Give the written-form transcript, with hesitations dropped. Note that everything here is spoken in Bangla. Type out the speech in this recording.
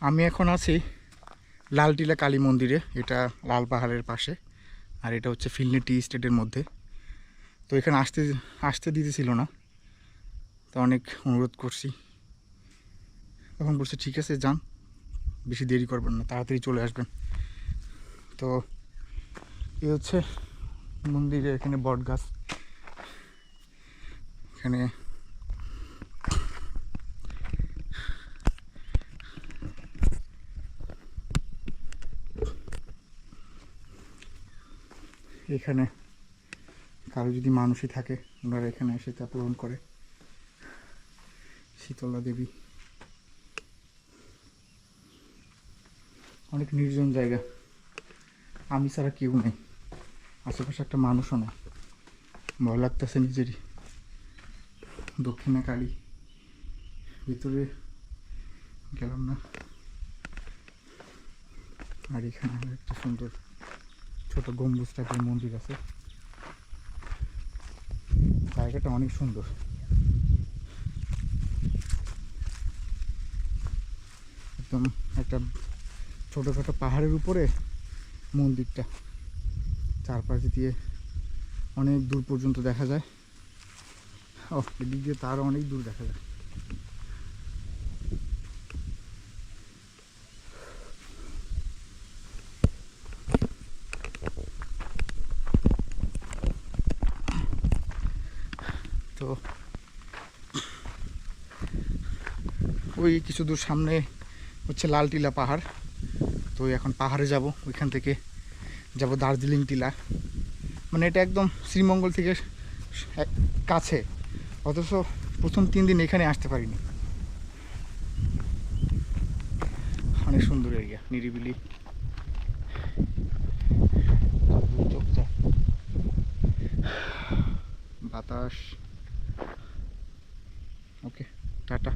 আমি এখন আছি লালটিলা কালী মন্দিরে, এটা লাল পাহাড়ের পাশে, আর এটা হচ্ছে ফিলনি টি স্টেটের মধ্যে। তো এখানে আসতে দিতেছিল না, তো অনেক অনুরোধ করছি, তখন বলছে ঠিক আছে যান, বেশি দেরি করবেন না, তাড়াতাড়ি চলে আসবেন। তো এ হচ্ছে মন্দিরে, এখানে বট গাছ, এখানে এখানে কারো যদি মানুষই থাকে ওনারা এখানে এসে তা পূরণ করে। শীতলা দেবী, অনেক নির্জন জায়গা, আমি ছাড়া কেউ নেই, আশেপাশে একটা মানুষও না, ভয় লাগতেছে নিজেরই। দক্ষিণা কালী, ভিতরে গেলাম না। আর এখানে একটা সুন্দর ছোট গম্বুজ টাইপের মন্দির আছে, জায়গাটা অনেক সুন্দর। একদম একটা ছোটোখাটো পাহাড়ের উপরে মন্দিরটা, চারপাশ দিয়ে অনেক দূর পর্যন্ত দেখা যায়। ও, এদিক দিয়ে তারও অনেক দূর দেখা যায়। তো ওই কিছু দূর সামনে হচ্ছে লালটিলা পাহাড়। তো এখন পাহাড়ে যাব, ওইখান থেকে যাব দার্জিলিং টিলা। মানে এটা একদম শ্রীমঙ্গল থেকে কাছে, অথচ প্রথম 3 দিন এখানে আসতে পারিনি। অনেক সুন্দর এরিয়া, নিরিবিলি, বাতাস। ওকে, টাটা।